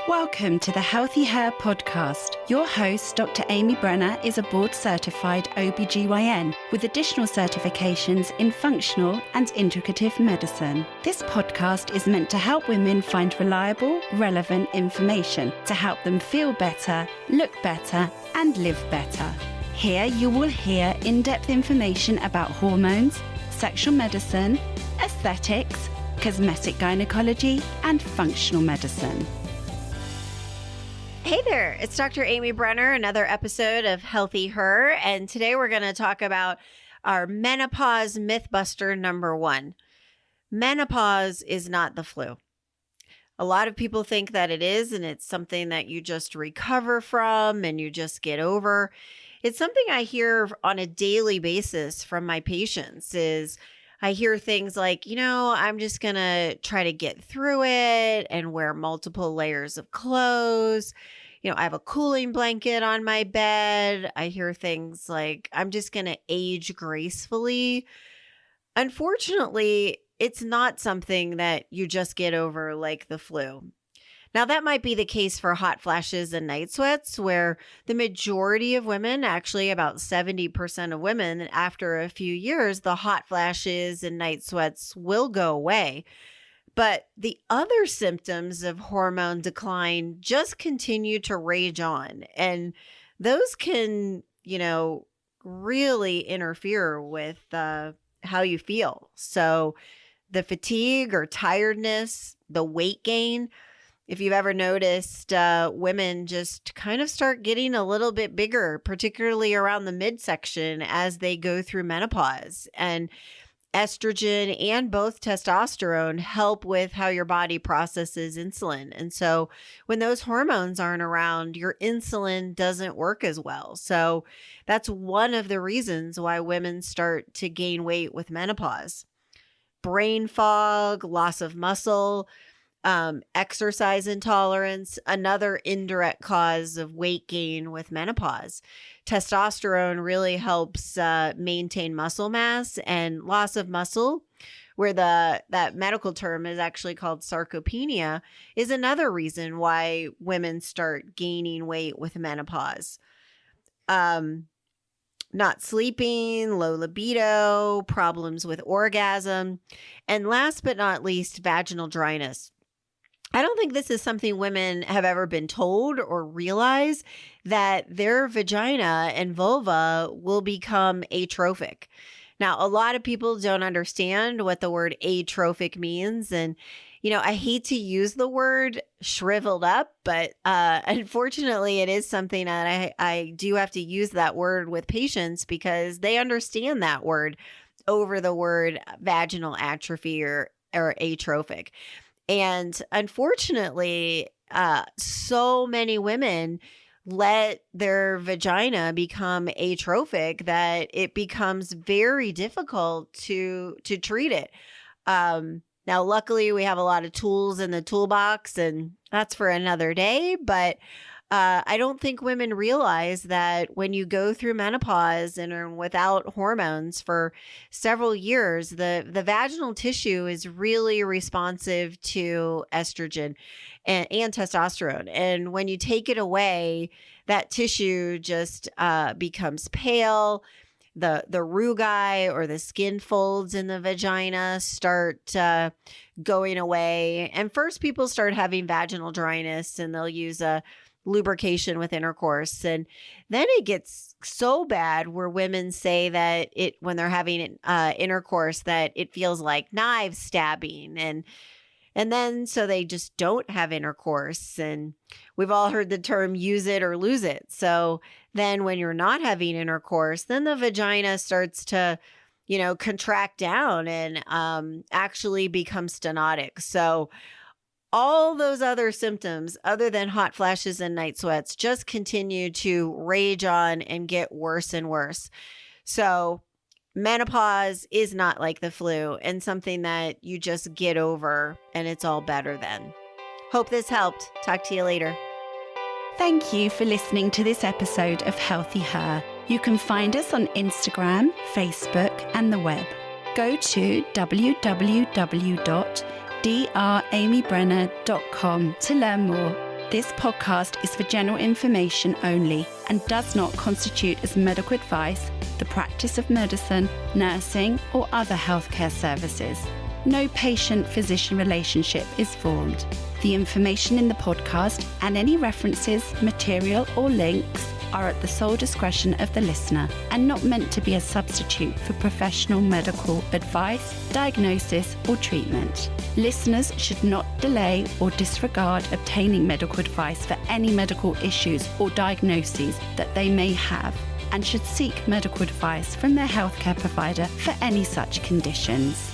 Welcome to the HealthiHer podcast. Your host, Dr. Amy Brenner, is a board-certified OBGYN with additional certifications in functional and integrative medicine. This podcast is meant to help women find reliable, relevant information to help them feel better, look better, and live better. Here you will hear in-depth information about hormones, sexual medicine, aesthetics, cosmetic gynecology, and functional medicine. Hey there, it's Dr. Amy Brenner, another episode of HealthiHer, and today we're going to talk about our menopause mythbuster number 1. Menopause is not the flu. A lot of people think that it is, and it's something that you just recover from and you just get over. It's something I hear on a daily basis from my patients is I hear things like, I'm just going to try to get through it and wear multiple layers of clothes. I have a cooling blanket on my bed. I hear things like, I'm just going to age gracefully. Unfortunately, it's not something that you just get over like the flu. Now, that might be the case for hot flashes and night sweats, where the majority of women, actually about 70% of women, after a few years, the hot flashes and night sweats will go away. But the other symptoms of hormone decline just continue to rage on. And those can, really interfere with how you feel. So the fatigue or tiredness, the weight gain. If you've ever noticed, women just kind of start getting a little bit bigger, particularly around the midsection as they go through menopause. And estrogen and both testosterone help with how your body processes insulin. And so when those hormones aren't around, your insulin doesn't work as well. So that's one of the reasons why women start to gain weight with menopause. Brain fog, loss of muscle, exercise intolerance, another indirect cause of weight gain with menopause. Testosterone really helps maintain muscle mass, and loss of muscle, where that medical term is actually called sarcopenia, is another reason why women start gaining weight with menopause. Not sleeping, low libido, problems with orgasm, and last but not least, vaginal dryness. I don't think this is something women have ever been told or realize, that their vagina and vulva will become atrophic. Now, a lot of people don't understand what the word atrophic means. And, I hate to use the word shriveled up, but unfortunately, it is something that I do have to use that word with patients because they understand that word over the word vaginal atrophy or atrophic. And unfortunately, so many women let their vagina become atrophic that it becomes very difficult to treat it. Now, luckily, we have a lot of tools in the toolbox, and that's for another day. But I don't think women realize that when you go through menopause and are without hormones for several years, the vaginal tissue is really responsive to estrogen and testosterone. And when you take it away, that tissue just becomes pale. The rugae or the skin folds in the vagina start going away. And first people start having vaginal dryness, and they'll use a lubrication with intercourse. And then it gets so bad where women say that when they're having intercourse, that it feels like knives stabbing. And then so they just don't have intercourse. And we've all heard the term use it or lose it. So then when you're not having intercourse, then the vagina starts to, contract down and actually become stenotic. So all those other symptoms, other than hot flashes and night sweats, just continue to rage on and get worse and worse. So menopause is not like the flu and something that you just get over and it's all better then. Hope this helped. Talk to you later. Thank you for listening to this episode of HealthiHer. You can find us on Instagram, Facebook, and the web. Go to www.dramybrenner.com to learn more. This podcast is for general information only and does not constitute as medical advice, the practice of medicine, nursing, or other healthcare services. No patient-physician relationship is formed. The information in the podcast and any references, material, or links are at the sole discretion of the listener and not meant to be a substitute for professional medical advice, diagnosis, or treatment. Listeners should not delay or disregard obtaining medical advice for any medical issues or diagnoses that they may have, and should seek medical advice from their healthcare provider for any such conditions.